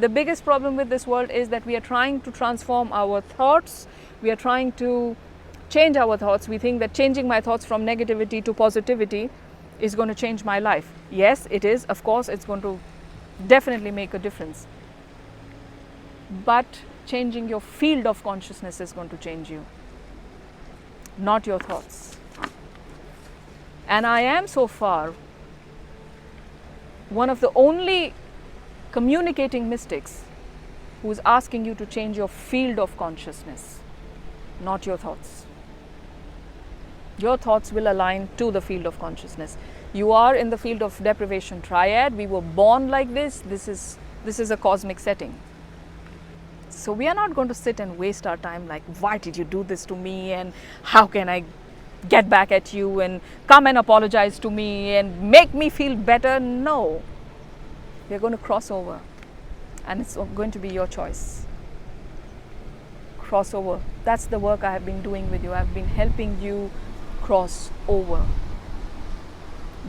The biggest problem with this world is that we are trying to transform our thoughts. We are trying to change our thoughts. We think that changing my thoughts from negativity to positivity is going to change my life. Yes, it is. Of course, it's going to definitely make a difference. But changing your field of consciousness is going to change you, not your thoughts. And I am so far one of the only communicating mystics who is asking you to change your field of consciousness, not your thoughts. Your thoughts will align to the field of consciousness. You are in the field of deprivation triad. We were born like this. This is a cosmic setting. So we are not going to sit and waste our time like, why did you do this to me, and how can I get back at you, and come and apologize to me and make me feel better. No. We are going to cross over, and it's going to be your choice. Cross over. That's the work I have been doing with you. I've been helping you cross over.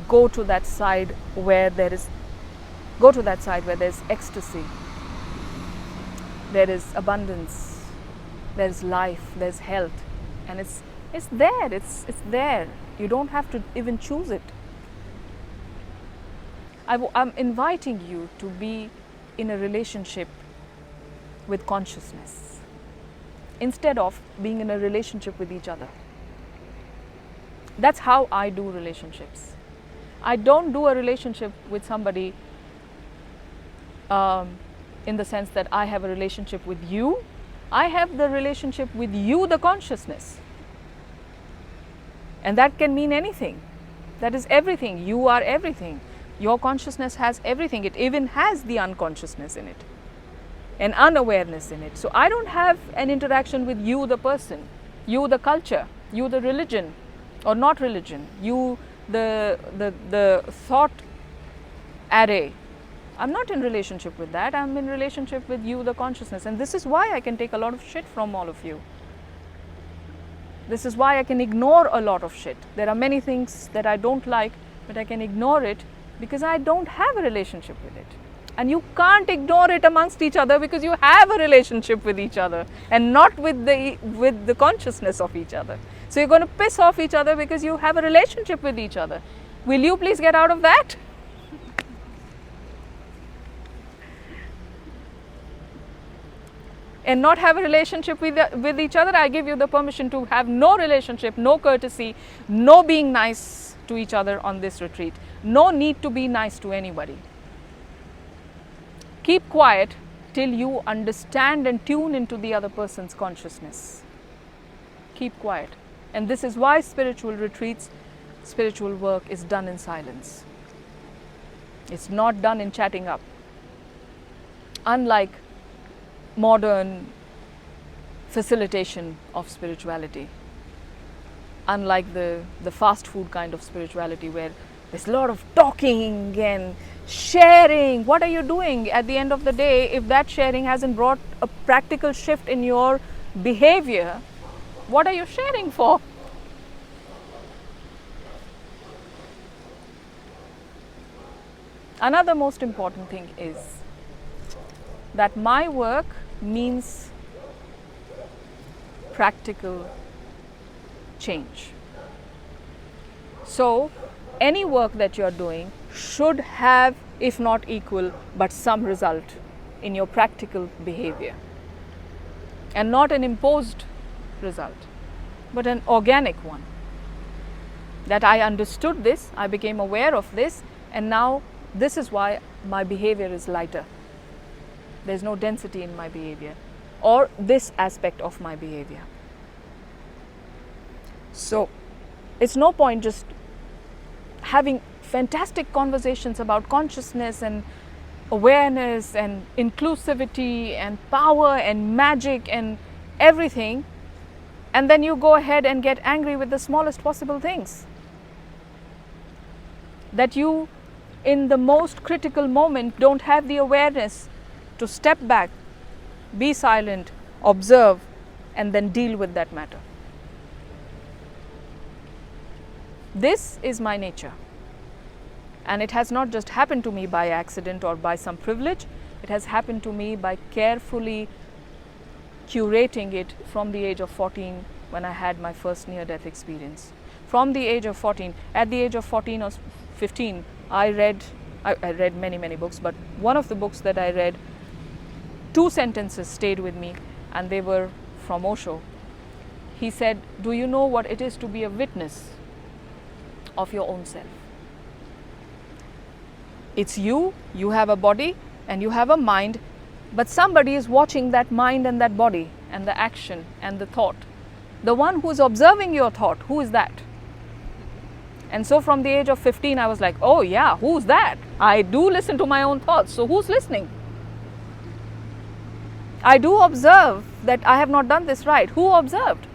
Go to that side where there is ecstasy. There is abundance. There is life. There's health, and it's there. It's there. You don't have to even choose it. I'm inviting you to be in a relationship with consciousness instead of being in a relationship with each other. That's how I do relationships. I don't do a relationship with somebody in the sense that I have a relationship with you. I have the relationship with you, the consciousness. And that can mean anything. That is everything. You are everything. Your consciousness has everything. It even has the unconsciousness in it, and unawareness in it. So I don't have an interaction with you, the person, you, the culture, you, the religion, or not religion, you, the thought array. I'm not in relationship with that. I'm in relationship with you, the consciousness. And this is why I can take a lot of shit from all of you. This is why I can ignore a lot of shit. There are many things that I don't like, but I can ignore it because I don't have a relationship with it. And you can't ignore it amongst each other because you have a relationship with each other and not with the consciousness of each other. So you're going to piss off each other because you have a relationship with each other. Will you please get out of that? And not have a relationship with each other. I give you the permission to have no relationship, no courtesy, no being nice to each other on this retreat. No need to be nice to anybody. Keep quiet till you understand and tune into the other person's consciousness. Keep quiet. And this is why spiritual retreats, spiritual work is done in silence. It's not done in chatting up. Unlike modern facilitation of spirituality, unlike the fast food kind of spirituality where there's a lot of talking and sharing. What are you doing at the end of the day if that sharing hasn't brought a practical shift in your behavior? What are you sharing for? Another most important thing is that my work means practical change. So any work that you're doing should have, if not equal, but some result in your practical behavior. And not an imposed result, but an organic one. That I understood this, I became aware of this, and now this is why my behavior is lighter. There's no density in my behavior, or this aspect of my behavior. So it's no point just having fantastic conversations about consciousness and awareness and inclusivity and power and magic and everything, and then you go ahead and get angry with the smallest possible things. That you, in the most critical moment, don't have the awareness to step back, be silent, observe, and then deal with that matter. This is my nature. And it has not just happened to me by accident or by some privilege. It has happened to me by carefully curating it from the age of 14 when I had my first near-death experience. From the age of 14, at the age of 14 or 15, I read many books, but one of the books that I read, 2 sentences stayed with me, and they were from Osho. He said, "Do you know what it is to be a witness of your own self? It's you have a body and you have a mind, but somebody is watching that mind and that body and the action and the thought. The one who is observing your thought, who is that?" And so from the age of 15, I was like, oh yeah, who's that? I do listen to my own thoughts, so who's listening? I do observe that I have not done this right. Who observed?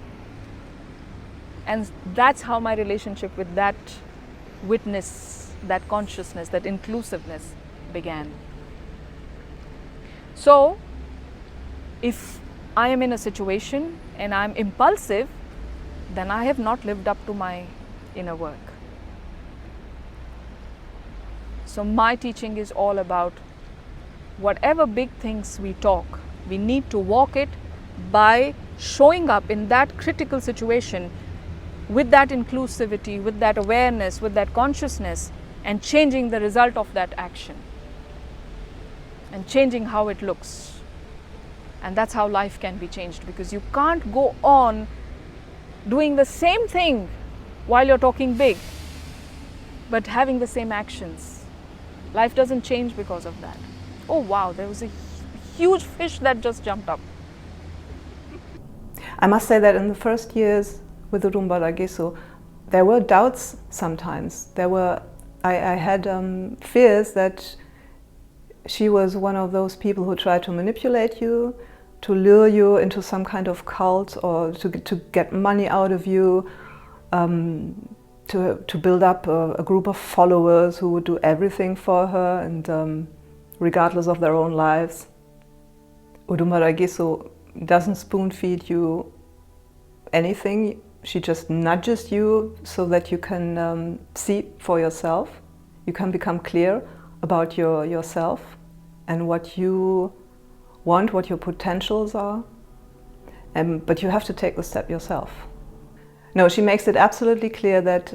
And that's how my relationship with that witness, that consciousness, that inclusiveness began. So, if I am in a situation and I'm impulsive, then I have not lived up to my inner work. So my teaching is all about whatever big things we talk, we need to walk it by showing up in that critical situation with that inclusivity, with that awareness, with that consciousness, and changing the result of that action and changing how it looks. And that's how life can be changed, because you can't go on doing the same thing while you're talking big but having the same actions. Life doesn't change because of that. Oh wow, there was a huge fish that just jumped up. I must say that in the first years with Udumbara Gesu, there were doubts sometimes. I had fears that she was one of those people who tried to manipulate you, to lure you into some kind of cult, or to get money out of you, to build up a group of followers who would do everything for her, and regardless of their own lives. Udumbara Gesu doesn't spoon feed you anything. She just nudges you so that you can see for yourself. You can become clear about yourself and what you want, what your potentials are. But you have to take the step yourself. No, she makes it absolutely clear that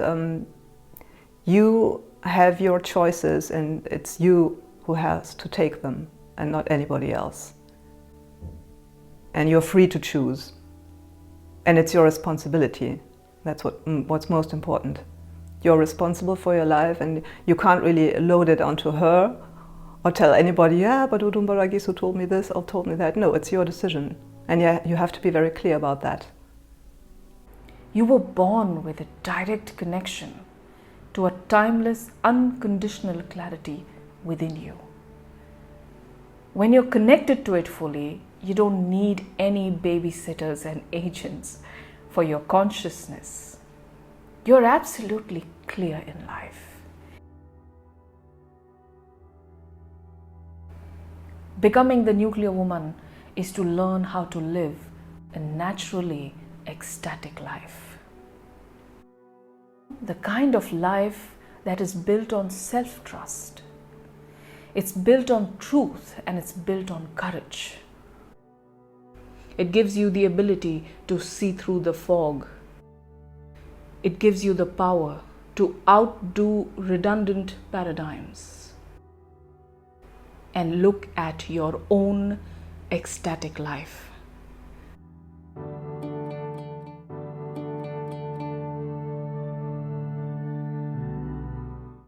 you have your choices and it's you who has to take them and not anybody else. And you're free to choose. And it's your responsibility. That's what's most important. You're responsible for your life, and you can't really load it onto her or tell anybody, yeah, but Udumbara Gesu told me this or told me that. No, it's your decision. And yeah, you have to be very clear about that. You were born with a direct connection to a timeless, unconditional clarity within you. When you're connected to it fully, you don't need any babysitters and agents for your consciousness. You're absolutely clear in life. Becoming the nuclear woman is to learn how to live a naturally ecstatic life. The kind of life that is built on self-trust. It's built on truth and it's built on courage. It gives you the ability to see through the fog. It gives you the power to outdo redundant paradigms and look at your own ecstatic life.